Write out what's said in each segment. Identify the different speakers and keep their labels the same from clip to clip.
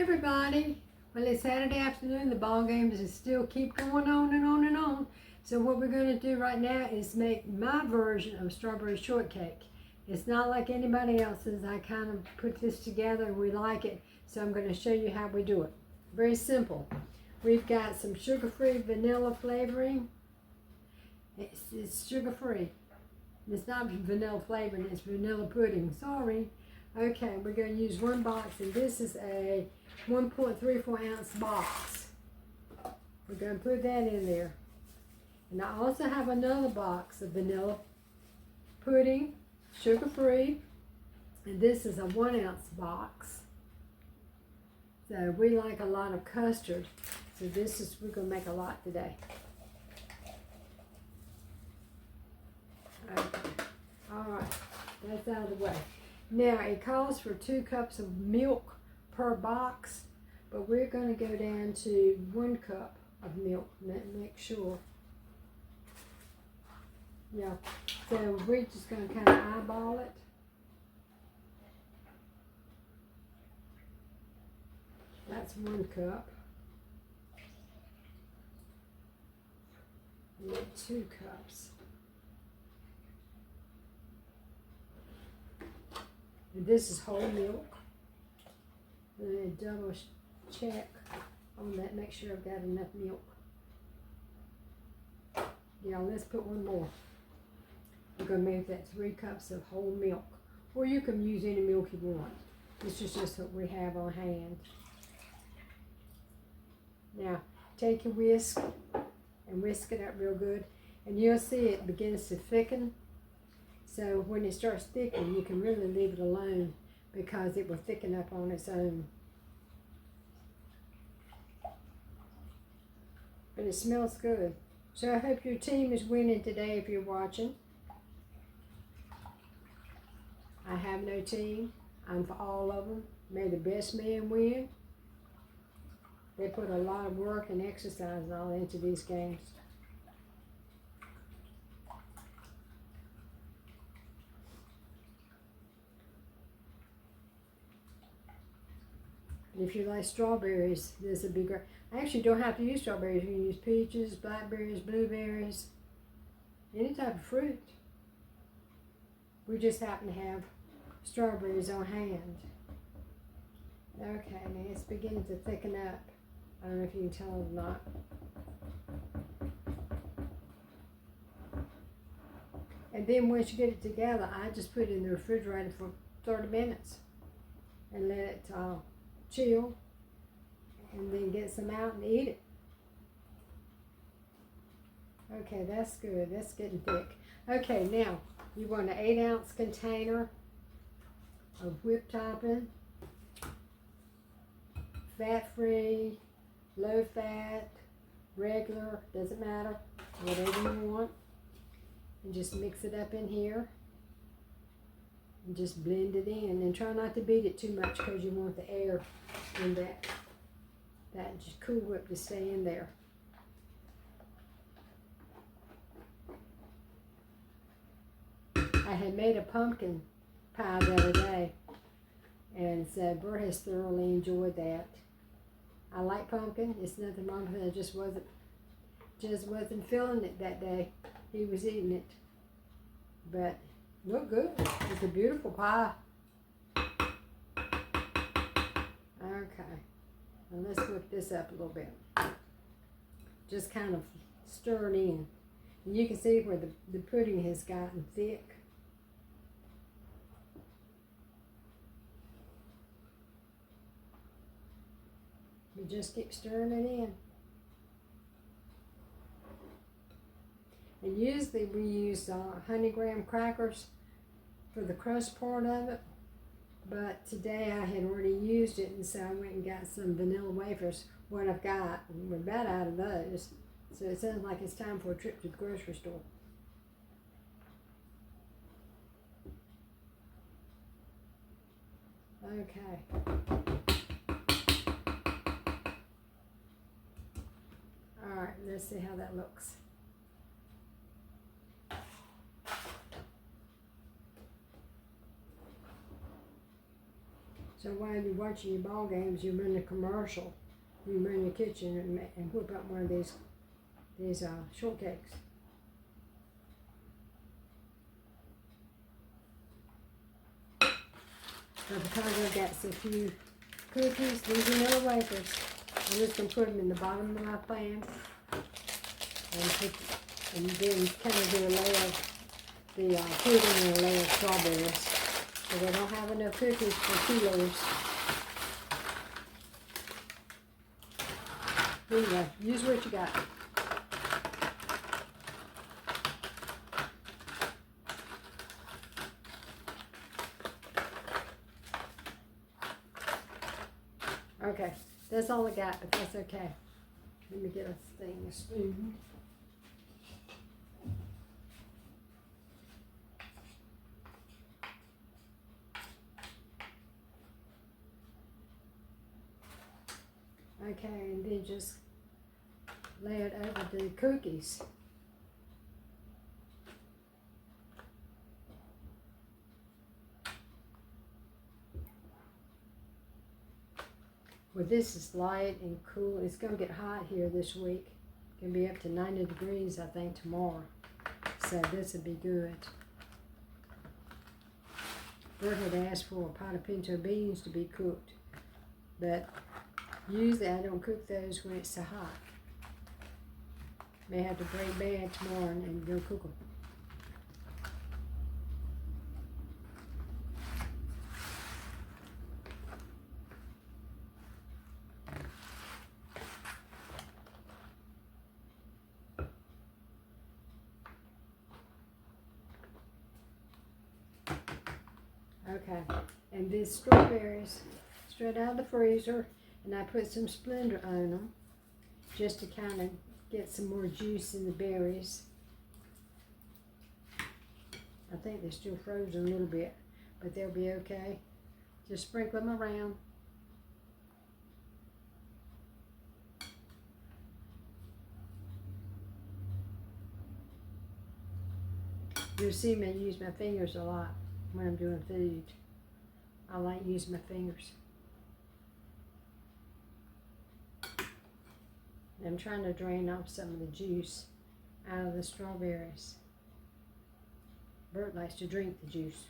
Speaker 1: everybody. Well, it's Saturday afternoon. The ball games just still keep going on and on and on. So what we're going to do right now is make my version of strawberry shortcake. It's not like anybody else's. I kind of put this together and we like it. So I'm going to show you how we do it. Very simple. We've got some sugar-free vanilla flavoring. It's sugar-free. It's not vanilla flavoring, it's vanilla pudding. Sorry. Okay, we're going to use one box, and this is a 1.34 ounce box. We're going to put that in there. And I also have another box of vanilla pudding, sugar-free, and this is a 1 ounce box. So we like a lot of custard, so we're going to make a lot today. Okay, all right, that's out of the way. Now, it calls for 2 cups of milk per box, but we're going to go down to 1 cup of milk. Make sure. Yeah, so we're just going to kind of eyeball it. That's 1 cup. And then 2 cups. And this is whole milk. And then double check on that, make sure I've got enough milk. Yeah, let's put 1 more. We're going to make that 3 cups of whole milk. Or you can use any milk you want. This is just what we have on hand. Now, take your whisk and whisk it up real good. And you'll see it begins to thicken. So when it starts thickening, you can really leave it alone because it will thicken up on its own. But it smells good. So I hope your team is winning today if you're watching. I have no team. I'm for all of them. May the best man win. They put a lot of work and exercise and all into these games. If you like strawberries, this would be great. I actually don't have to use strawberries. You can use peaches, blackberries, blueberries, any type of fruit. We just happen to have strawberries on hand. Okay, now it's beginning to thicken up. I don't know if you can tell or not. And then once you get it together, I just put it in the refrigerator for 30 minutes and let it chill, and then get some out and eat it. Okay, that's good. That's getting thick. Okay, now you want an 8 ounce container of whipped topping, fat-free, low fat, regular, doesn't matter, whatever you want. And just mix it up in here. And just blend it in, and try not to beat it too much because you want the air in that just Cool Whip to stay in there. I had made a pumpkin pie the other day, and so Bert has thoroughly enjoyed that. I like pumpkin. It's nothing wrong with it. I just wasn't feeling it that day. He was eating it, but look good. It's a beautiful pie. Okay. Now let's whip this up a little bit. Just kind of stir it in. And you can see where the pudding has gotten thick. You just keep stirring it in. And usually we use honey graham crackers for the crust part of it, but today I had already used it, and so I went and got some vanilla wafers. What I've got, we're about out of those, so it sounds like it's time for a trip to the grocery store. Okay. All right, let's see how that looks. So while you're watching your ball games, you run a commercial. You run your kitchen and whip up one of these shortcakes. So because I've got a few cookies, these are Nilla Wafers. I'm just going to put them in the bottom of my pan and then kind of do a layer of the pudding and a layer of strawberries. So they don't have enough cookies for kilos. Here you go. Use what you got. Okay, that's all I got, but that's okay. Let me get a spoon. Okay, and then just lay it over the cookies. Well, this is light and cool. It's going to get hot here this week. It's going to be up to 90 degrees, I think, tomorrow. So this will be good. Bert had asked for a pot of pinto beans to be cooked, but usually I don't cook those when it's so hot. May have to break bad tomorrow and go cook them. Okay, and these strawberries, straight out of the freezer, and I put some Splendor on them, just to kind of get some more juice in the berries. I think they're still frozen a little bit, but they'll be okay. Just sprinkle them around. You'll see me use my fingers a lot when I'm doing food. I like using my fingers. I'm trying to drain off some of the juice out of the strawberries. Bert likes to drink the juice.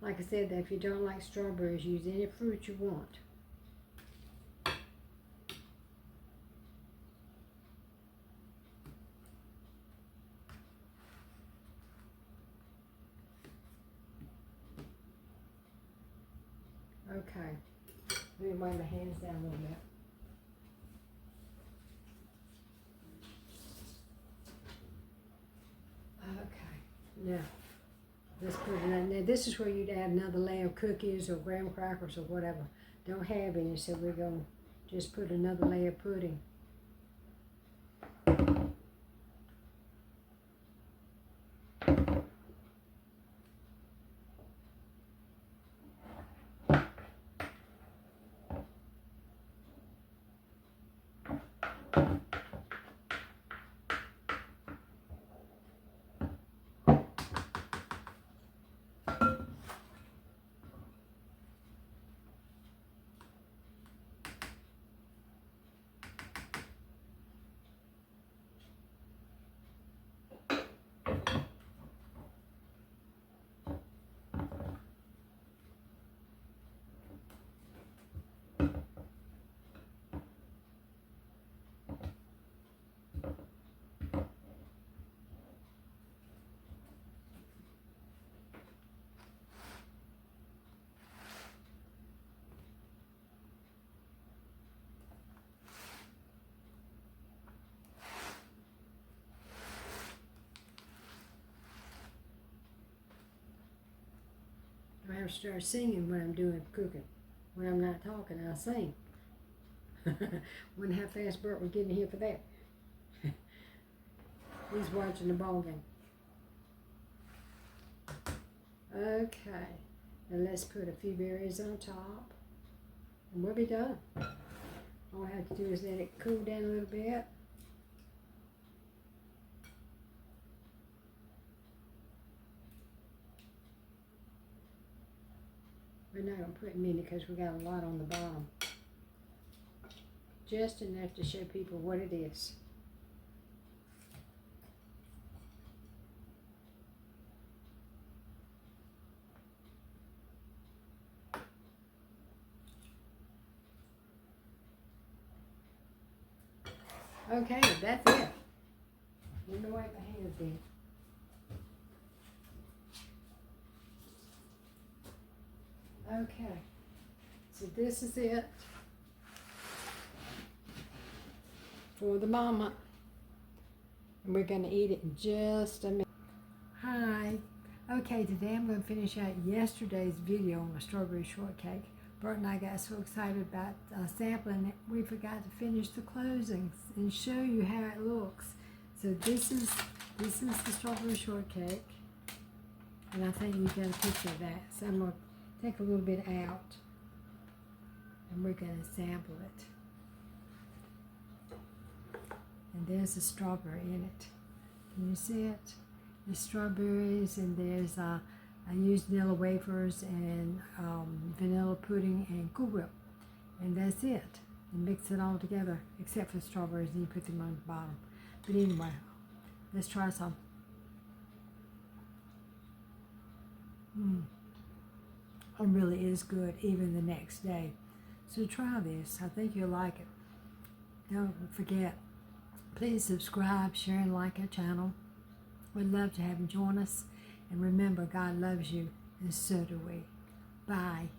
Speaker 1: Like I said, if you don't like strawberries, use any fruit you want. Okay, let me wipe my hands down a little bit. Okay, now let's put it in there. This is where you'd add another layer of cookies or graham crackers or whatever. Don't have any, so we're going to just put another layer of pudding. I have to start singing when I'm doing cooking. When I'm not talking, I sing. Wonder how fast Bert would get in here for that. He's watching the ball game. Okay, now let's put a few berries on top, and we'll be done. All I have to do is let it cool down a little bit. We're not going to put many because we got a lot on the bottom. Just enough to show people what it is. Okay, that's it. Let me wipe my hands in. Okay, so this is it for the mama. And we're going to eat it in just a minute. Hi. Okay, today I'm going to finish out yesterday's video on the strawberry shortcake. Bert and I got so excited about sampling it, we forgot to finish the closings and show you how it looks. So this is the strawberry shortcake, and I think you got a picture of that. So I'm going to take a little bit out, and we're going to sample it. And there's the strawberry in it. Can you see it? The strawberries, and there's I used Nilla Wafers and vanilla pudding and Cool Whip, and that's it. And mix it all together, except for the strawberries, and you put them on the bottom. But anyway, let's try some. It really is good, even the next day. So try this. I think you'll like it. Don't forget, please subscribe, share, and like our channel. We'd love to have you join us. And remember, God loves you, and so do we. Bye.